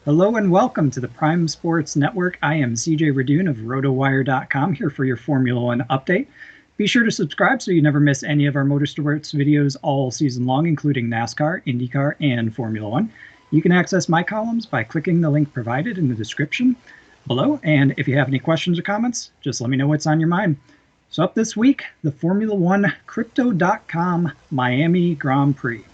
Hello and welcome to the Prime Sports Network. I am CJ Radune of RotoWire.com here for your Formula One update. Be sure to subscribe so you never miss any of our motorsports videos all season long, including NASCAR, IndyCar, and Formula One. You can access my columns by clicking the link provided in the description below. And if you have any questions or comments, just let me know what's on your mind. So up this week, the Formula One Crypto.com Miami Grand Prix.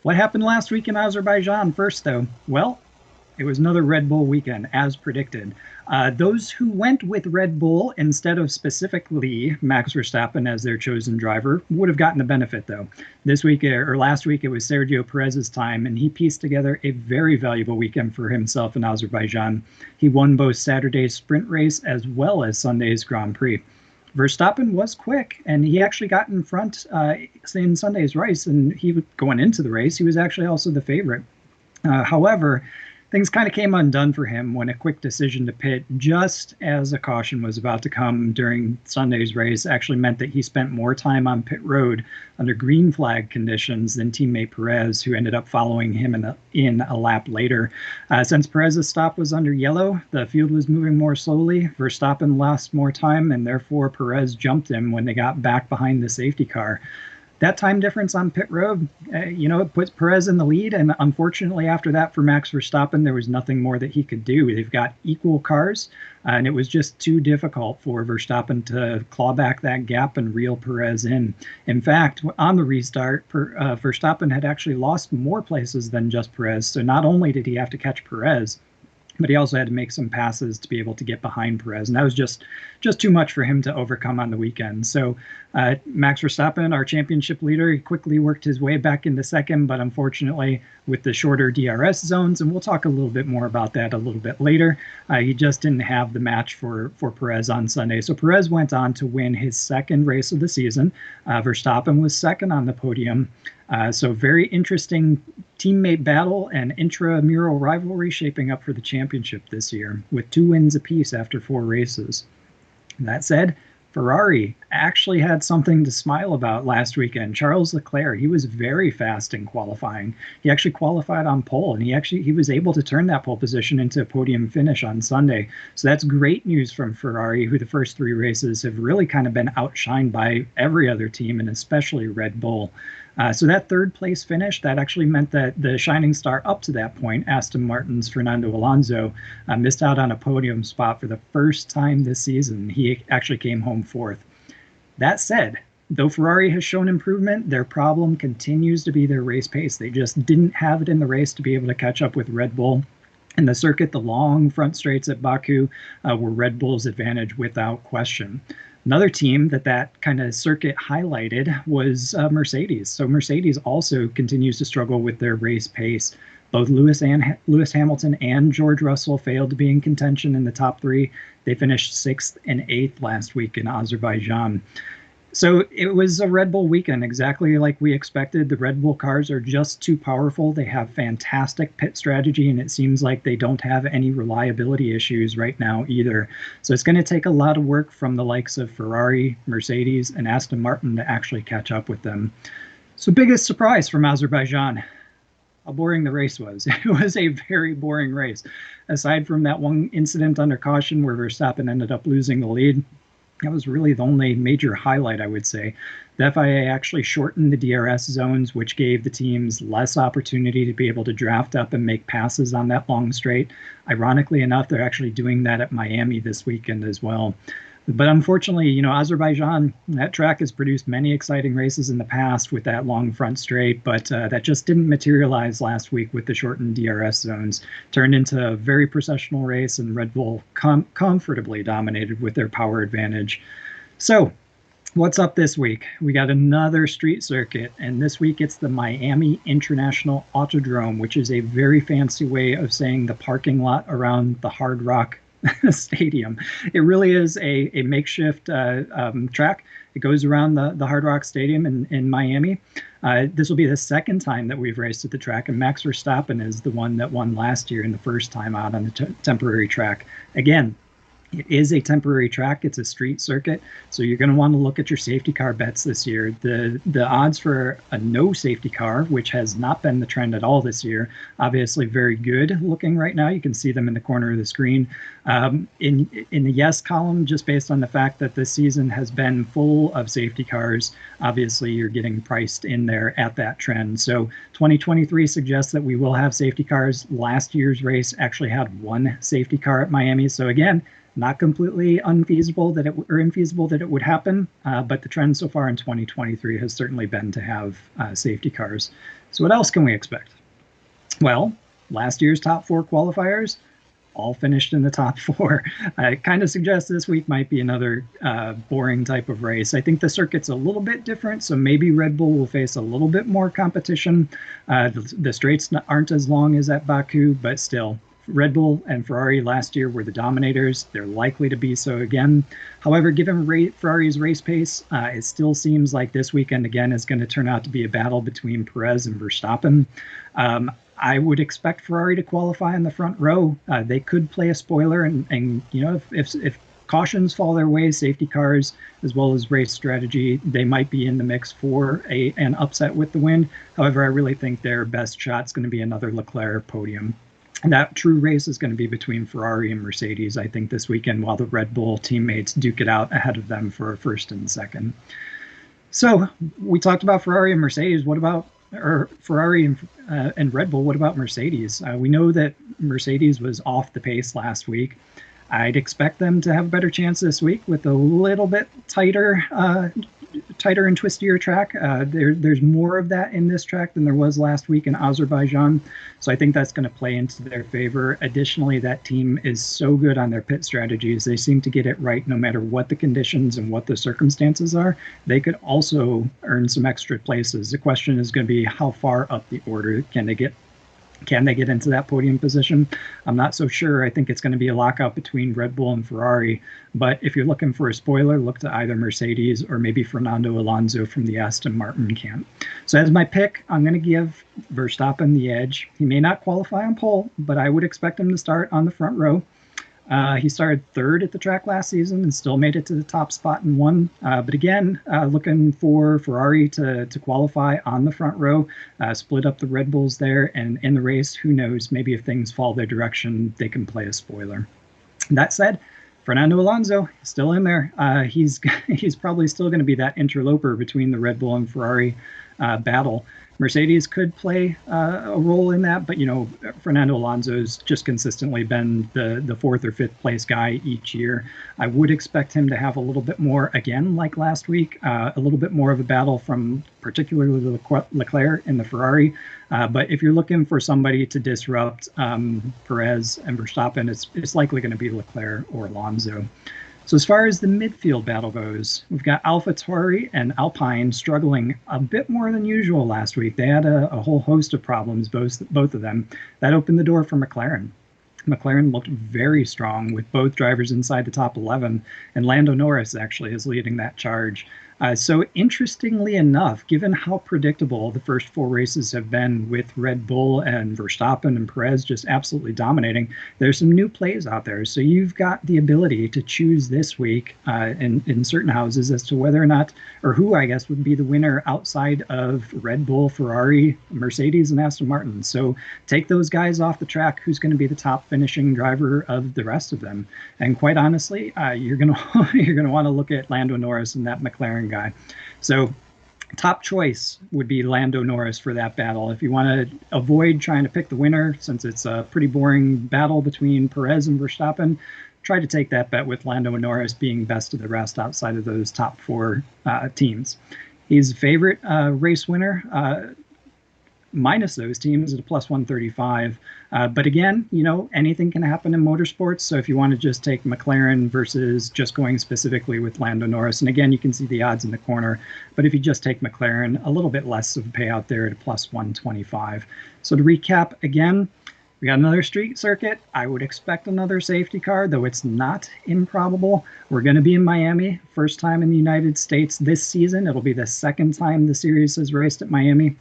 What happened last week in Azerbaijan first, though? Well, it was another Red Bull weekend, as predicted. Those who went with Red Bull instead of specifically Max Verstappen as their chosen driver would have gotten the benefit, though. This week, or last week, it was Sergio Perez's time, and he pieced together a very valuable weekend for himself in Azerbaijan. He won both Saturday's sprint race as well as Sunday's Grand Prix. Verstappen was quick, and he actually got in front in Sunday's race, and going into the race, he was actually also the favorite. However, things kind of came undone for him when a quick decision to pit just as a caution was about to come during Sunday's race actually meant that he spent more time on pit road under green flag conditions than teammate Perez, who ended up following him in a lap later. Since Perez's stop was under yellow, the field was moving more slowly. Verstappen lost more time, and therefore Perez jumped him when they got back behind the safety car. That time difference on pit road, it puts Perez in the lead. And unfortunately, after that, for Max Verstappen, there was nothing more that he could do. They've got equal cars, and it was just too difficult for Verstappen to claw back that gap and reel Perez in. In fact, on the restart, Verstappen had actually lost more places than just Perez. So not only did he have to catch Perez, but he also had to make some passes to be able to get behind Perez. And that was just too much for him to overcome on the weekend. So Max Verstappen, our championship leader, he quickly worked his way back into second, but unfortunately with the shorter DRS zones, and we'll talk a little bit more about that a little bit later, he just didn't have the match for Perez on Sunday. So Perez went on to win his second race of the season. Verstappen was second on the podium. So very interesting teammate battle and intramural rivalry shaping up for the championship this year, with 2 wins apiece after 4 races. That said, Ferrari actually had something to smile about last weekend. Charles Leclerc, he was very fast in qualifying. He actually qualified on pole, and he was able to turn that pole position into a podium finish on Sunday. So that's great news from Ferrari, who the first 3 races have really kind of been outshined by every other team, and especially Red Bull. So that 3rd place finish, that actually meant that the shining star up to that point, Aston Martin's Fernando Alonso, missed out on a podium spot for the first time this season. He actually came home 4th. That said, though Ferrari has shown improvement, their problem continues to be their race pace. They just didn't have it in the race to be able to catch up with Red Bull. In the circuit, the long front straights at Baku were Red Bull's advantage without question. Another team that kind of circuit highlighted was Mercedes. So Mercedes also continues to struggle with their race pace. Both Lewis Hamilton and George Russell failed to be in contention in the top 3. They finished 6th and 8th last week in Azerbaijan. So it was a Red Bull weekend, exactly like we expected. The Red Bull cars are just too powerful. They have fantastic pit strategy, and it seems like they don't have any reliability issues right now either. So it's going to take a lot of work from the likes of Ferrari, Mercedes, and Aston Martin to actually catch up with them. So biggest surprise from Azerbaijan, how boring the race was. It was a very boring race. Aside from that one incident under caution where Verstappen ended up losing the lead, that was really the only major highlight, I would say. The FIA actually shortened the DRS zones, which gave the teams less opportunity to be able to draft up and make passes on that long straight. Ironically enough, they're actually doing that at Miami this weekend as well. But unfortunately, Azerbaijan, that track has produced many exciting races in the past with that long front straight, but that just didn't materialize last week with the shortened DRS zones. Turned into a very processional race, and Red Bull comfortably dominated with their power advantage. So, what's up this week? We got another street circuit, and this week it's the Miami International Autodrome, which is a very fancy way of saying the parking lot around the Hard Rock Stadium. It really is a makeshift track. It goes around the Hard Rock Stadium in Miami. This will be the 2nd time that we've raced at the track, and Max Verstappen is the one that won last year and the first time out on the temporary track. Again, It is a temporary track. It's a street circuit, so you're going to want to look at your safety car bets this year. The odds for a no safety car, which has not been the trend at all this year, obviously very good looking right now. You can see them in the corner of the screen. In the yes column, just based on the fact that this season has been full of safety cars, obviously you're getting priced in there at that trend. So 2023 suggests that we will have safety cars. Last year's race actually had one safety car at Miami. So again, not completely unfeasible that infeasible that it would happen, but the trend so far in 2023 has certainly been to have safety cars. So what else can we expect? Well, last year's top 4 qualifiers all finished in the top 4. It kind of suggests this week might be another boring type of race. I think the circuit's a little bit different, so maybe Red Bull will face a little bit more competition. The straights aren't as long as at Baku, but still, Red Bull and Ferrari last year were the dominators. They're likely to be so again. However, given Ferrari's race pace, it still seems like this weekend again is going to turn out to be a battle between Perez and Verstappen. I would expect Ferrari to qualify in the front row. They could play a spoiler, and you know, if cautions fall their way, safety cars as well as race strategy, they might be in the mix for an upset with the win. However, I really think their best shot is going to be another Leclerc podium. And that true race is going to be between Ferrari and Mercedes, I think, this weekend, while the Red Bull teammates duke it out ahead of them for first and second. So we talked about Ferrari and Mercedes. What about Ferrari and Red Bull? What about Mercedes? We know that Mercedes was off the pace last week. I'd expect them to have a better chance this week with a little bit tighter and twistier track. There's more of that in this track than there was last week in Azerbaijan. So I think that's going to play into their favor. Additionally, that team is so good on their pit strategies. They seem to get it right no matter what the conditions and what the circumstances are. They could also earn some extra places. The question is going to be how far up the order can they get into that podium position? I'm not so sure. I think it's going to be a lockout between Red Bull and Ferrari. But if you're looking for a spoiler, look to either Mercedes or maybe Fernando Alonso from the Aston Martin camp. So as my pick, I'm going to give Verstappen the edge. He may not qualify on pole, but I would expect him to start on the front row. He started third at the track last season and still made it to the top spot and won. But again, looking for Ferrari to qualify on the front row, split up the Red Bulls there, and in the race, who knows, maybe if things fall their direction, they can play a spoiler. That said, Fernando Alonso is still in there. He's probably still going to be that interloper between the Red Bull and Ferrari battle. Mercedes could play a role in that, but, you know, Fernando Alonso's just consistently been the 4th or 5th place guy each year. I would expect him to have a little bit more, again, like last week, a little bit more of a battle from particularly Leclerc in the Ferrari. But if you're looking for somebody to disrupt Perez and Verstappen, it's likely going to be Leclerc or Alonso. So as far as the midfield battle goes, we've got AlphaTauri and Alpine struggling a bit more than usual last week. They had a whole host of problems, both of them. That opened the door for McLaren. McLaren looked very strong with both drivers inside the top 11, and Lando Norris actually is leading that charge. So interestingly enough, given how predictable the first 4 races have been with Red Bull and Verstappen and Perez just absolutely dominating, there's some new plays out there. So you've got the ability to choose this week in certain houses as to whether or not, or who I guess would be the winner outside of Red Bull, Ferrari, Mercedes, and Aston Martin. So take those guys off the track. Who's going to be the top finishing driver of the rest of them? And quite honestly, you're going to want to look at Lando Norris and that McLaren guy. So top choice would be Lando Norris for that battle. If you want to avoid trying to pick the winner, since it's a pretty boring battle between Perez and Verstappen, try to take that bet with Lando Norris being best of the rest outside of those top 4 teams. He's a favorite race winner, minus those teams at a plus 135. But again, you know, anything can happen in motorsports. So if you want to just take McLaren versus just going specifically with Lando Norris, and again, you can see the odds in the corner. But if you just take McLaren, a little bit less of a payout there at a plus 125. So to recap again, we got another street circuit. I would expect another safety car, though it's not improbable. We're going to be in Miami, first time in the United States this season. It'll be the second time the series has raced at Miami.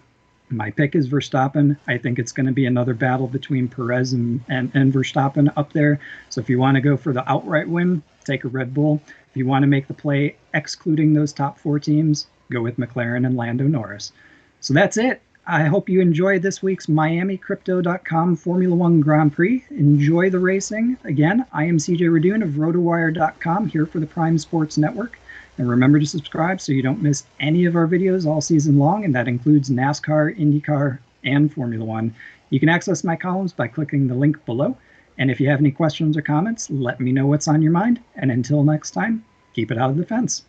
My pick is Verstappen. I think it's going to be another battle between Perez and Verstappen up there. So if you want to go for the outright win, take a Red Bull. If you want to make the play excluding those top four teams, go with McLaren and Lando Norris. So that's it. I hope you enjoyed this week's MiamiCrypto.com Formula One Grand Prix. Enjoy the racing. Again, I am CJ Radune of RotoWire.com here for the Prime Sports Network. And remember to subscribe so you don't miss any of our videos all season long, and that includes NASCAR, IndyCar, and Formula One. You can access my columns by clicking the link below. And if you have any questions or comments, let me know what's on your mind. And until next time, keep it out of the fence.